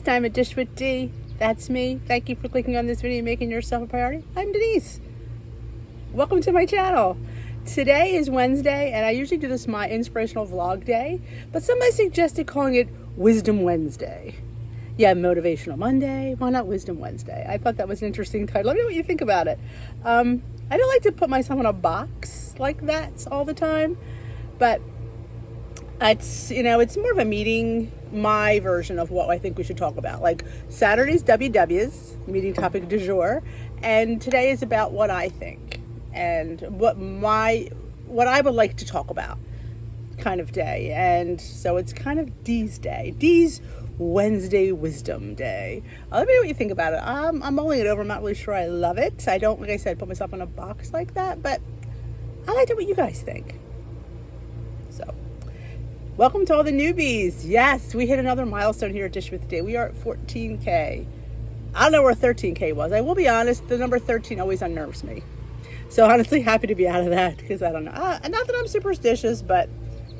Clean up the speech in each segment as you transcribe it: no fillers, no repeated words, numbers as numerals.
It's time to dish with D. That's me. Thank you for clicking on this video and making yourself a priority. I'm Denise. Welcome to my channel. Today is Wednesday, and I usually do this my inspirational vlog day, but somebody suggested calling it Wisdom Wednesday. Yeah, Motivational Monday. Why not Wisdom Wednesday? I thought that was an interesting title. Let me know what you think about it. I don't like to put myself in a box like that all the time, but it's more of a meeting, my version of what I think we should talk about. Like Saturday's WW's, meeting topic du jour, and today is about what I think and what I would like to talk about kind of day. And so it's kind of D's day. D's Wednesday Wisdom Day. Let me know what you think about it. I'm mulling it over. I'm not really sure I love it. I don't, like I said, put myself in a box like that, but I like to know what you guys think. So, welcome to all the newbies. Yes, we hit another milestone here at Dish with Day. We are at 14K. I don't know where 13K was. I will be honest, the number 13 always unnerves me. So honestly, happy to be out of that because I don't know. Not that I'm superstitious, but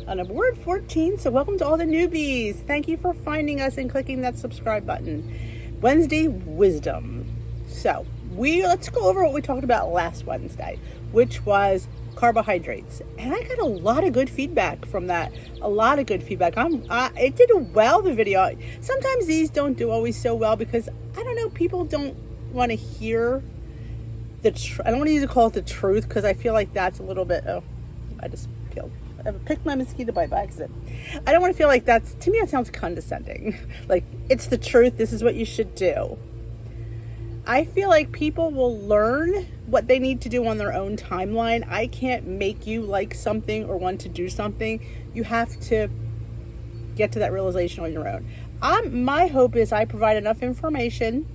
I don't know. We're at 14, so welcome to all the newbies. Thank you for finding us and clicking that subscribe button. Wednesday Wisdom. So let's go over what we talked about last Wednesday, which was carbohydrates. And I got a lot of good feedback from that. A lot of good feedback. It did well, the video. Sometimes these don't do always so well because, I don't know, people don't want to hear I don't want to call it the truth because I feel like that's a little bit, I picked my mosquito bite by accident. I don't want to feel like to me it sounds condescending. Like, it's the truth, this is what you should do. I feel like people will learn what they need to do on their own timeline. I can't make you like something or want to do something. You have to get to that realization on your own. My hope is I provide enough information,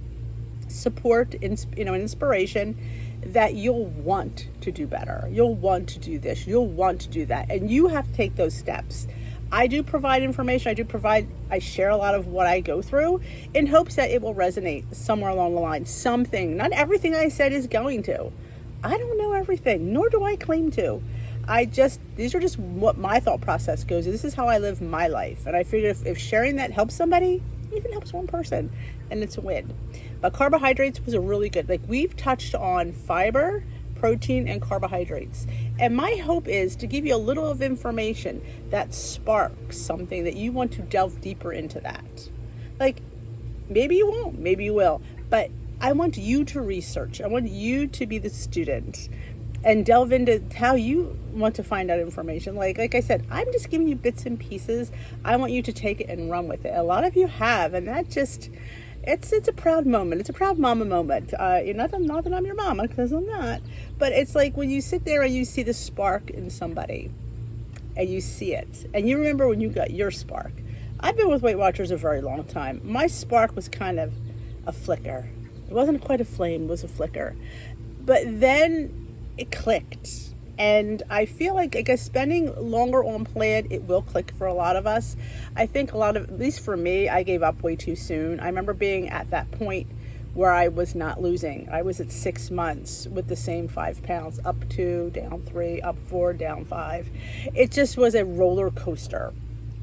support, inspiration that you'll want to do better. You'll want to do this. You'll want to do that. And you have to take those steps. I do provide information. I share a lot of what I go through in hopes that it will resonate somewhere along the line. Something. Not everything I said is going to. I don't know everything, nor do I claim to. These are just what my thought process goes. This is how I live my life. And I figured if sharing that helps somebody, even helps one person, and it's a win. But carbohydrates was a really good, we've touched on fiber, protein, and carbohydrates. And my hope is to give you a little of information that sparks something that you want to delve deeper into that. Maybe you won't, maybe you will, but I want you to research. I want you to be the student and delve into how you want to find out information. Like I said, I'm just giving you bits and pieces. I want you to take it and run with it. A lot of you have, and that just, it's a proud moment. It's a proud mama moment. Not that I'm your mama, because I'm not. But it's like when you sit there and you see the spark in somebody, and you see it, and you remember when you got your spark. I've been with Weight Watchers a very long time. My spark was kind of a flicker. It wasn't quite a flame, it was a flicker. But then it clicked. And I feel like, I guess, spending longer on plan, it will click for a lot of us. I think at least for me, I gave up way too soon. I remember being at that point where I was not losing. I was at 6 months with the same 5 pounds, up 2, down 3, up 4, down 5. It just was a roller coaster.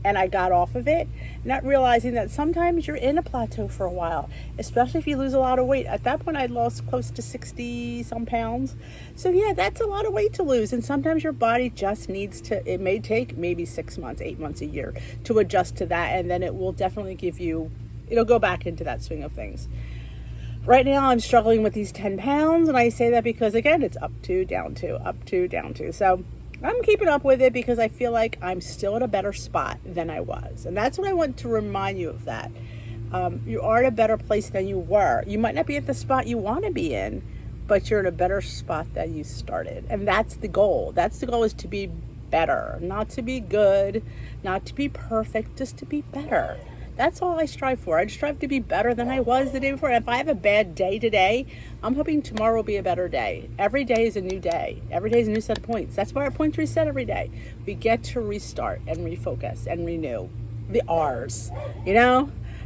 And I got off of it, not realizing that sometimes you're in a plateau for a while, especially if you lose a lot of weight. At that point, I'd lost close to 60 some pounds. So yeah, that's a lot of weight to lose. And sometimes your body just needs to, it may take maybe 6 months, 8 months, a year to adjust to that. And then it will definitely it'll go back into that swing of things. Right now, I'm struggling with these 10 pounds. And I say that because, again, it's up 2, down 2, up 2, down 2. So I'm keeping up with it because I feel like I'm still at a better spot than I was. And that's what I want to remind you of that. You are at a better place than you were. You might not be at the spot you want to be in, but you're in a better spot than you started. And that's the goal. That's the goal, is to be better, not to be good, not to be perfect, just to be better. That's all I strive for. I strive to be better than I was the day before. And if I have a bad day today, I'm hoping tomorrow will be a better day. Every day is a new day. Every day is a new set of points. That's why our points reset every day. We get to restart and refocus and renew. The R's,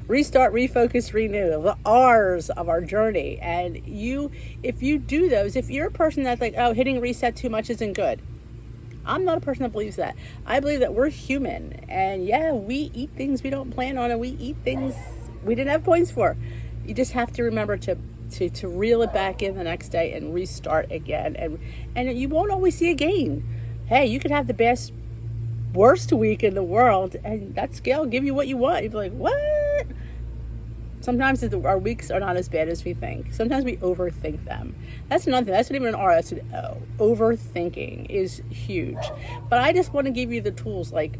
restart, refocus, renew. The R's of our journey. And if you do those, if you're a person that's like, oh, hitting reset too much isn't good, I'm not a person that believes that. I believe that we're human, and yeah, we eat things we don't plan on, and we eat things we didn't have points for. You just have to remember to reel it back in the next day and restart again. And you won't always see a gain. Hey, you could have the best, worst week in the world, and that scale will give you what you want. You'd be like, what? Sometimes our weeks are not as bad as we think. Sometimes we overthink them. That's another thing. That's not even an R, that's an O. Overthinking is huge. But I just want to give you the tools, like,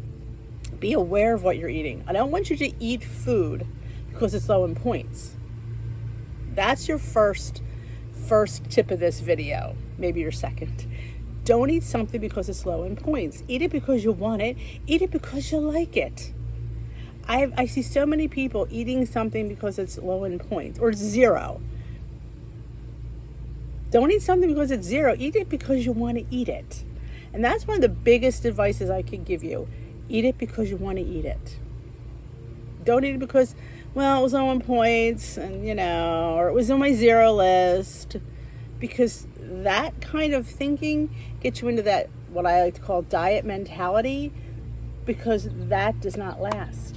be aware of what you're eating. I don't want you to eat food because it's low in points. That's your first tip of this video, maybe your second. Don't eat something because it's low in points. Eat it because you want it. Eat it because you like it. I see so many people eating something because it's low in points or zero. Don't eat something because it's zero. Eat it because you want to eat it. And that's one of the biggest advices I could give you. Eat it because you want to eat it. Don't eat it because, well, it was low in points and, or it was on my zero list. Because that kind of thinking gets you into that, what I like to call diet mentality, because that does not last.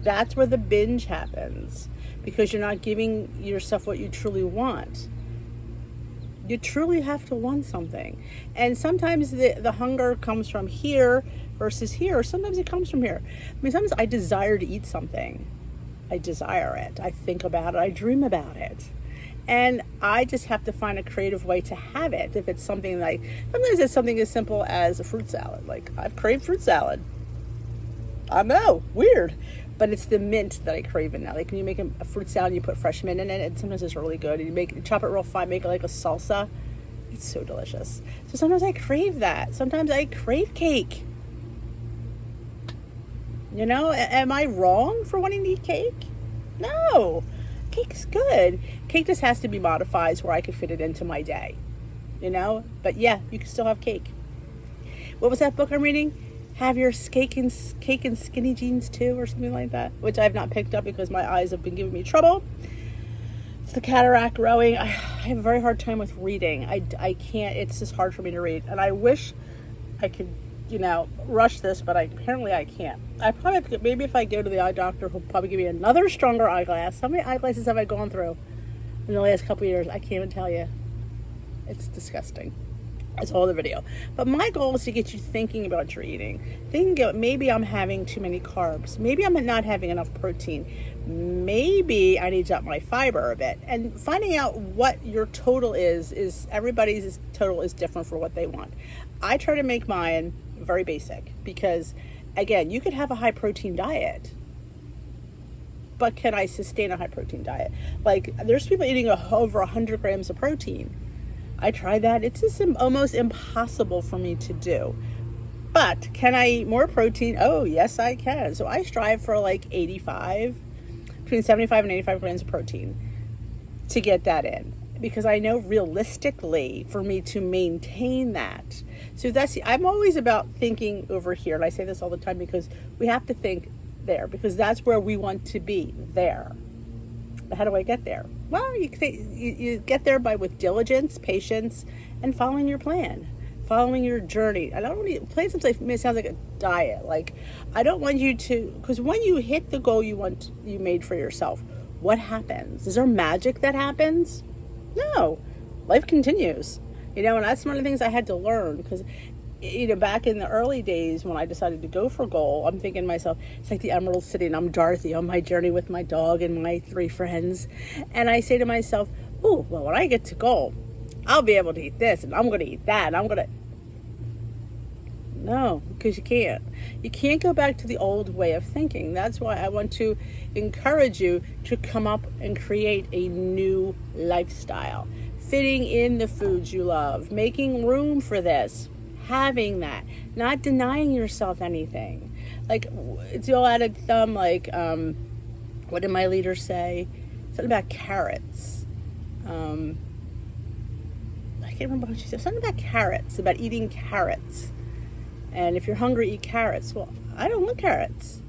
That's where the binge happens, because you're not giving yourself what you truly want. You truly have to want something. And sometimes the hunger comes from here versus here, or sometimes it comes from here. I mean, sometimes I desire to eat something. I desire it. I think about it. I dream about it. And I just have to find a creative way to have it. If it's something like, sometimes it's something as simple as a fruit salad. Like, I've craved fruit salad. I know, weird. But it's the mint that I crave in now. Like, when you make a fruit salad and you put fresh mint in it, and sometimes it's really good. And you chop it real fine, make it like a salsa. It's so delicious. So sometimes I crave that. Sometimes I crave cake. Am I wrong for wanting to eat cake? No. Cake's good. Cake just has to be modified where I could fit it into my day. But yeah, you can still have cake. What was that book I'm reading? Have your cake and skinny jeans too, or something like that, which I have not picked up because my eyes have been giving me trouble. It's the cataract growing. I have a very hard time with reading. I can't. It's just hard for me to read, and I wish I could, rush this, but apparently I can't. I probably maybe if I go to the eye doctor, he'll probably give me another stronger eyeglass. How many eyeglasses have I gone through in the last couple of years? I can't even tell you. It's disgusting. It's all the video. But my goal is to get you thinking about your eating. Thinking about, maybe I'm having too many carbs. Maybe I'm not having enough protein. Maybe I need to up my fiber a bit. And finding out what your total is everybody's total is different for what they want. I try to make mine very basic because, again, you could have a high protein diet. But can I sustain a high protein diet? Like, there's people eating over 100 grams of protein. I tried that. It's just almost impossible for me to do. But can I eat more protein? Oh, yes, I can. So I strive for like between 75 and 85 grams of protein to get that in. Because I know realistically for me to maintain that. So I'm always about thinking over here. And I say this all the time because we have to think there. Because that's where we want to be, there. But how do I get there? Well, you get there with diligence, patience, and following your plan, following your journey. I don't want to plan something. It sounds like a diet. Like, I don't want you to, because when you hit the goal you made for yourself, what happens? Is there magic that happens? No, life continues. And that's one of the things I had to learn because, back in the early days when I decided to go for goal, I'm thinking to myself, it's like the Emerald City and I'm Dorothy on my journey with my dog and my 3 friends. And I say to myself, oh, well, when I get to goal, I'll be able to eat this and I'm going to eat that. And No, because you can't. You can't go back to the old way of thinking. That's why I want to encourage you to come up and create a new lifestyle. Fitting in the foods you love, making room for this. Having that, not denying yourself anything. Like, it's the old adage thumb, like, what did my leader say? Something about carrots. I can't remember what she said. Something about carrots, about eating carrots. And if you're hungry, eat carrots. Well, I don't want carrots.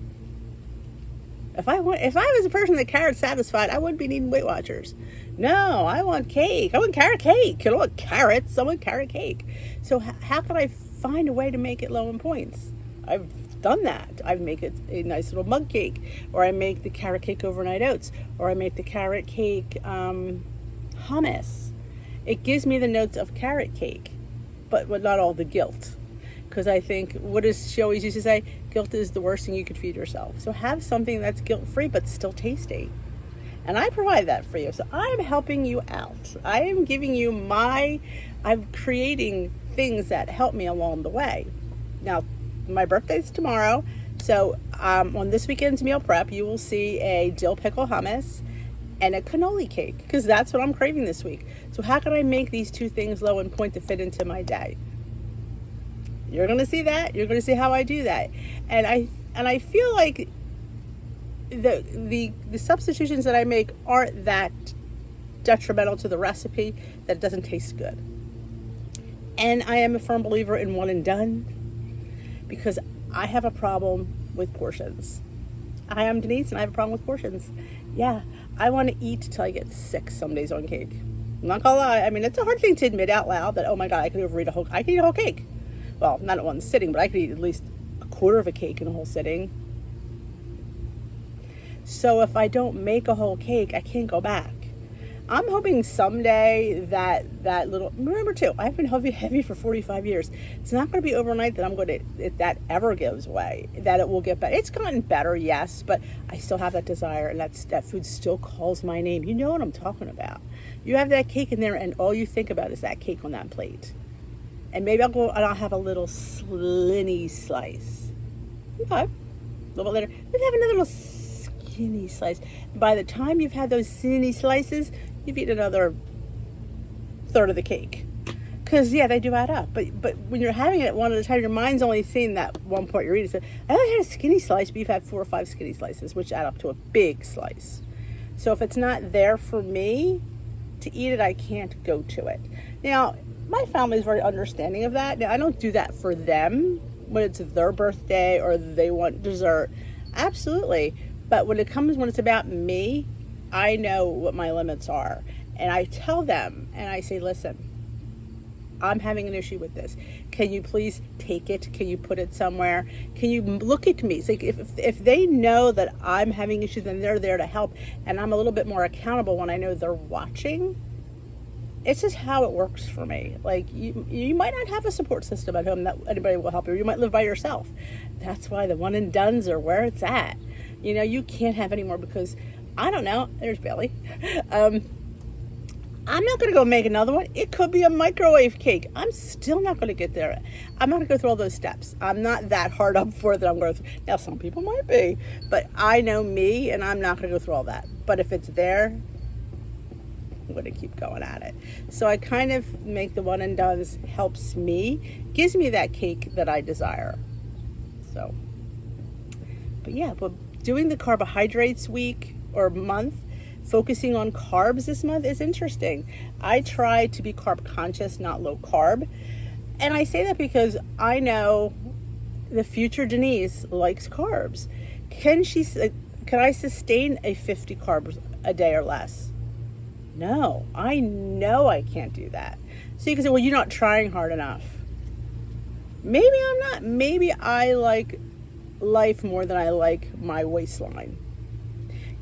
If I was a person that carrot satisfied, I wouldn't be needing Weight Watchers. No, I want cake. I want carrot cake. I don't want carrots. I want carrot cake. So how can I find a way to make it low in points? I've done that. I make it a nice little mug cake, or I make the carrot cake overnight oats, or I make the carrot cake hummus. It gives me the notes of carrot cake, but not all the guilt. Because I think, what does she always used to say? Guilt is the worst thing you could feed yourself. So have something that's guilt-free but still tasty. And I provide that for you. So I'm helping you out. I am giving you I'm creating things that help me along the way. Now, my birthday's tomorrow. So on this weekend's meal prep, you will see a dill pickle hummus and a cannoli cake, because that's what I'm craving this week. So how can I make these two things low in point to fit into my day? You're going to see that. You're going to see how I do that. And I feel like the substitutions that I make aren't that detrimental to the recipe that it doesn't taste good. And I am a firm believer in one and done, because I have a problem with portions. I am Denise and I have a problem with portions. Yeah, I want to eat till I get sick some days on cake. I'm not gonna lie. I mean, it's a hard thing to admit out loud that, oh my God, I could eat a whole cake. Well, not at one sitting, but I could eat at least a quarter of a cake in a whole sitting. So if I don't make a whole cake, I can't go back. I'm hoping someday that little, remember too, I've been heavy for 45 years. It's not going to be overnight that I'm going to, if that ever gives way, that it will get better. It's gotten better, yes, but I still have that desire, and that food still calls my name. You know what I'm talking about. You have that cake in there, and all you think about is that cake on that plate. And maybe I'll go and I'll have a little skinny slice. Okay. A little bit later, let's have another little skinny slice. By the time you've had those skinny slices, you've eaten another third of the cake. Because, yeah, they do add up. But when you're having it one at a time, your mind's only seeing that one part you're eating. So I only had a skinny slice, but you've had 4 or 5 skinny slices, which add up to a big slice. So if it's not there for me to eat it, I can't go to it. Now, my family is very understanding of that. Now, I don't do that for them when it's their birthday or they want dessert. Absolutely. But when it's about me, I know what my limits are. And I tell them, and I say, listen, I'm having an issue with this. Can you please take it? Can you put it somewhere? Can you look at me? It's like if they know that I'm having issues, then they're there to help. And I'm a little bit more accountable when I know they're watching. It's just how it works for me. Like, you might not have a support system at home that anybody will help you. You might live by yourself. That's why the one and dones are where it's at. You know, you can't have any more because, I don't know, there's Bailey. I'm not going to go make another one. It could be a microwave cake. I'm still not going to get there. I'm not going to go through all those steps. I'm not that hard up for that I'm going through. Now, some people might be, but I know me, and I'm not going to go through all that. But if it's there, I'm going to keep going at it. So I kind of make the one and dones, helps me, gives me that cake that I desire. So, but yeah, but doing the carbohydrates week or month, focusing on carbs this month is interesting. I try to be carb conscious, not low carb. And I say that because I know the future Denise likes carbs. Can I sustain a 50 carbs a day or less? No, I know I can't do that. So you can say, well, you're not trying hard enough. Maybe I'm not. Maybe I like life more than I like my waistline.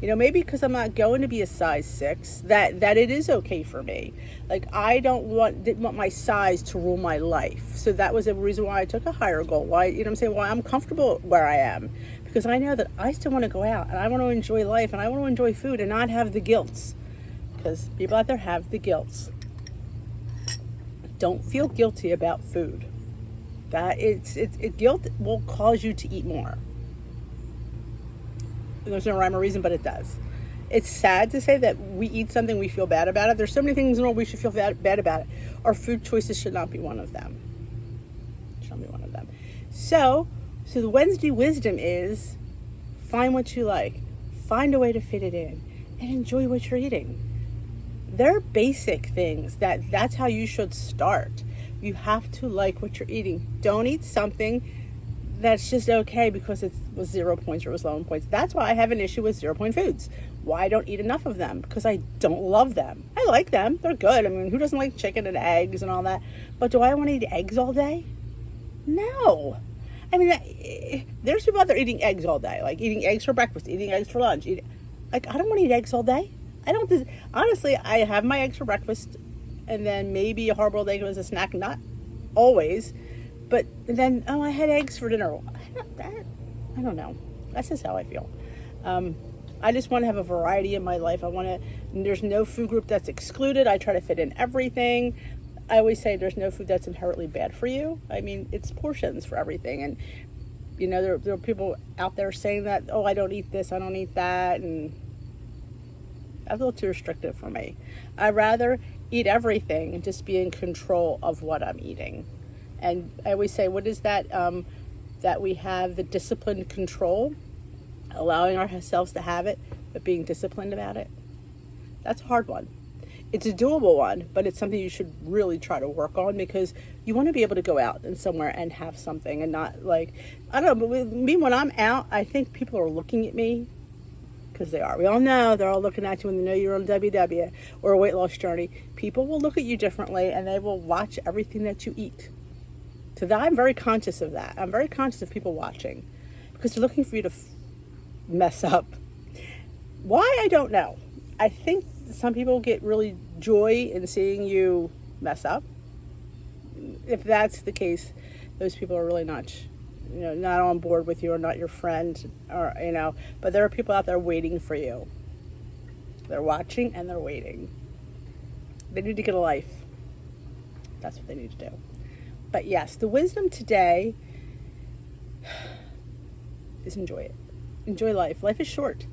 You know, maybe because I'm not going to be a size 6, that it is okay for me. Like, I didn't want my size to rule my life. So that was a reason why I took a higher goal. Why, you know what I'm saying? Why I'm comfortable where I am. Because I know that I still want to go out and I want to enjoy life and I want to enjoy food and not have the guilts. Because people out there have the guilts. Don't feel guilty about food. Guilt will cause you to eat more. There's no rhyme or reason, but it does. It's sad to say that we eat something, we feel bad about it. There's so many things in the world we should feel bad about it. Our food choices should not be one of them. Should not be one of them. So the Wednesday wisdom is find what you like, find a way to fit it in, and enjoy what you're eating. They're basic things that's how you should start. You have to like what you're eating. Don't eat something that's just okay because it was 0 points or it was low in points. That's why I have an issue with 0 point foods. Why I don't eat enough of them? Because I don't love them. I like them. They're good. I mean, who doesn't like chicken and eggs and all that? But do I want to eat eggs all day? No. I mean, there's people out there eating eggs all day, like eating eggs for breakfast, eating eggs for lunch. Like, I don't want to eat eggs all day. I don't, honestly, I have my eggs for breakfast and then maybe a hard-boiled egg as a snack, not always, but then, oh, I had eggs for dinner. I don't know. That's just how I feel. I just want to have a variety in my life. There's no food group that's excluded. I try to fit in everything. I always say there's no food that's inherently bad for you. I mean, it's portions for everything. And, you know, there are people out there saying that, oh, I don't eat this, I don't eat that. And that's a little too restrictive for me. I'd rather eat everything and just be in control of what I'm eating. And I always say, what is that? That we have the disciplined control, allowing ourselves to have it, but being disciplined about it. That's a hard one. It's a doable one, but it's something you should really try to work on, because you want to be able to go out and somewhere and have something and not, like, I don't know, but with me, when I'm out, I think people are looking at me, because they are. We all know they're all looking at you when they know you're on WW or a weight loss journey. People will look at you differently, and they will watch everything that you eat. So that, I'm very conscious of that. I'm very conscious of people watching, because they're looking for you to mess up. Why? I don't know. I think some people get really joy in seeing you mess up. If that's the case, those people are really not, not on board with you, or not your friend, or, but there are people out there waiting for you. They're watching and they're waiting. They need to get a life. That's what they need to do. But yes, the wisdom today is enjoy it. Enjoy life. Life is short.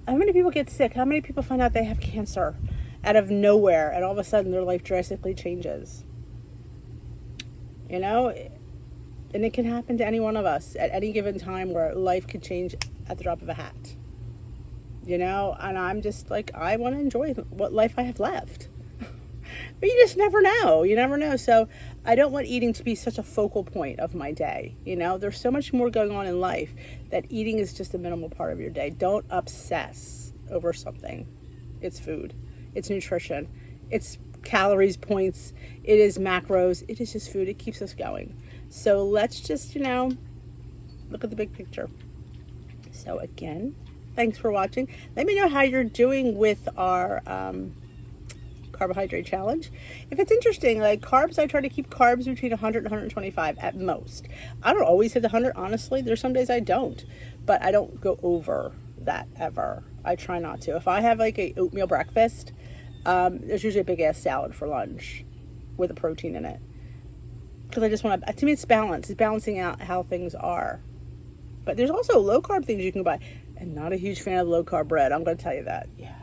How many people get sick? How many people find out they have cancer out of nowhere, and all of a sudden their life drastically changes? And it can happen to any one of us at any given time, where life could change at the drop of a hat. And I'm just like, I want to enjoy what life I have left. But you just never know. You never know. So I don't want eating to be such a focal point of my day. There's so much more going on in life that eating is just a minimal part of your day. Don't obsess over something. It's food. It's nutrition. It's calories, points. It is macros. It is just food. It keeps us going. So let's just, look at the big picture. So again, thanks for watching. Let me know how you're doing with our carbohydrate challenge. If it's interesting, like carbs, I try to keep carbs between 100 and 125 at most. I don't always hit the 100, honestly. There's some days I don't, but I don't go over that ever. I try not to. If I have like a oatmeal breakfast, there's usually a big ass salad for lunch with a protein in it, because I just want to me it's balance. It's balancing out how things are. But there's also low carb things you can buy. I'm not a huge fan of low carb bread, I'm going to tell you that. Yeah,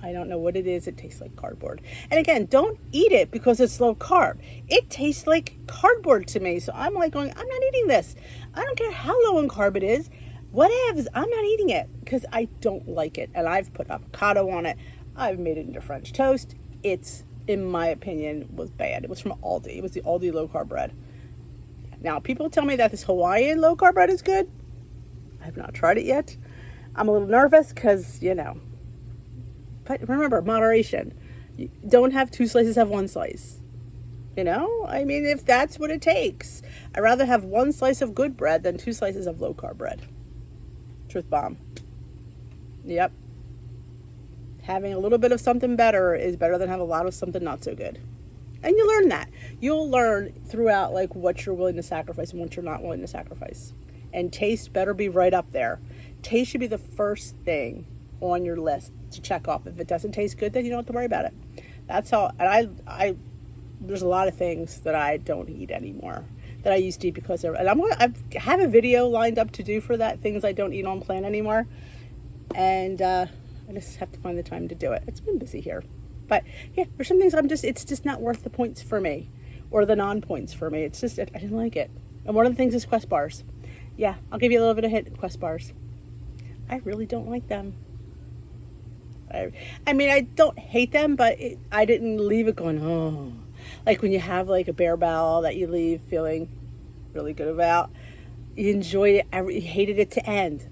I don't know what it is. It tastes like cardboard. And again, don't eat it because it's low carb. It tastes like cardboard to me. So I'm like going, I'm not eating this. I don't care how low in carb it is. Whatevs, I'm not eating it because I don't like it. And I've put avocado on it. I've made it into French toast. It's, in my opinion, was bad. It was from Aldi. It was the Aldi low carb bread. Now, people tell me that this Hawaiian low carb bread is good. I've not tried it yet. I'm a little nervous because, But remember, moderation. You don't have 2 slices, have 1 slice. I mean, if that's what it takes. I'd rather have 1 slice of good bread than 2 slices of low carb bread. Truth bomb. Yep. Having a little bit of something better is better than having a lot of something not so good. And you learn that. You'll learn throughout, like, what you're willing to sacrifice and what you're not willing to sacrifice. And taste better be right up there. Taste should be the first thing on your list to check off. If it doesn't taste good, then you don't have to worry about it. That's all. And I there's a lot of things that I don't eat anymore that I used to eat because they're, and I have a video lined up to do for that, things I don't eat on plan anymore. And I just have to find the time to do it. It's been busy here. But yeah, there's some things it's just not worth the points for me, or the non-points for me. It's just, I didn't like it. And one of the things is Quest bars. Yeah, I'll give you a little bit of hint, Quest bars. I really don't like them. I mean, I don't hate them, but I didn't leave it going, oh. Like when you have like a bear bowl that you leave feeling really good about. You enjoyed it, you hated it to end.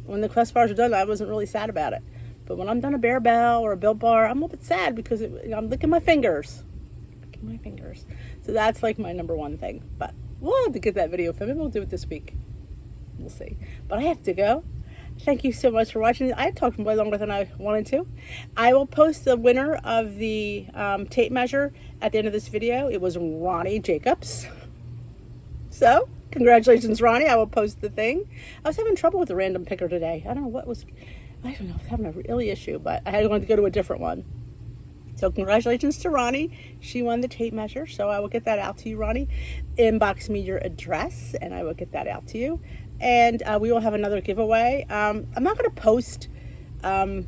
When the Quest bars are done, I wasn't really sad about it. But when I'm done a Bear Bell or a Built Bar, I'm a bit sad because I'm licking my fingers. So that's like my number one thing. But We'll have to get that video filmed. Maybe we'll do it this week. We'll see. But I have to go. Thank you so much for watching. I talked way longer than I wanted to. I will post the winner of the tape measure at the end of this video. It was Ronnie Jacobs. So, congratulations, Ronnie. I will post the thing. I was having trouble with the random picker today. I don't know what was, I don't know, I was having a really issue, but I had to go to a different one. So congratulations to Ronnie. She won the tape measure, so I will get that out to you, Ronnie. Inbox me your address, and I will get that out to you. And we will have another giveaway. I'm not going to post when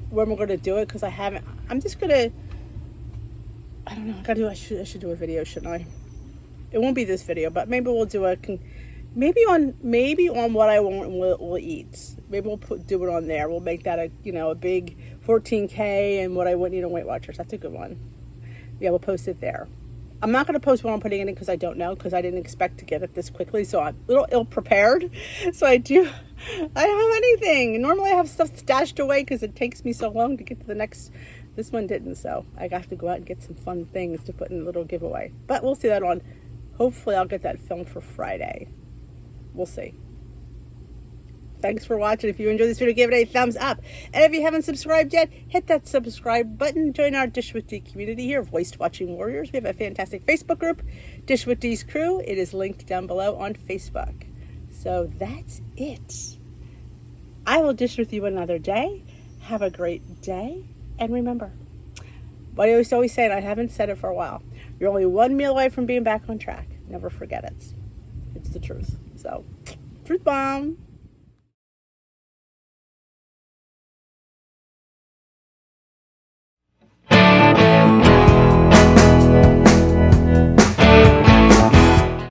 we're going to do it because I haven't. I'm just going to, I don't know. I should do a video, shouldn't I? It won't be this video, but maybe we'll do maybe on what I want we'll eat. Maybe we'll do it on there. We'll make that a big 14K and what I wouldn't eat on Weight Watchers. That's a good one. Yeah, we'll post it there. I'm not going to post what I'm putting in it because I don't know, because I didn't expect to get it this quickly, so I'm a little ill-prepared. So I don't have anything. Normally I have stuff stashed away because it takes me so long to get to the next. This one didn't, so I got to go out and get some fun things to put in a little giveaway. But we'll see that on. Hopefully I'll get that filmed for Friday. We'll see. Thanks for watching. If you enjoyed this video, give it a thumbs up. And if you haven't subscribed yet, hit that subscribe button. Join our Dish with D community here of Waist Watching Warriors. We have a fantastic Facebook group, Dish with D's Crew. It is linked down below on Facebook. So that's it. I will dish with you another day. Have a great day. And remember, what I always say, and I haven't said it for a while, you're only one meal away from being back on track. Never forget it. It's the truth. So, truth bomb.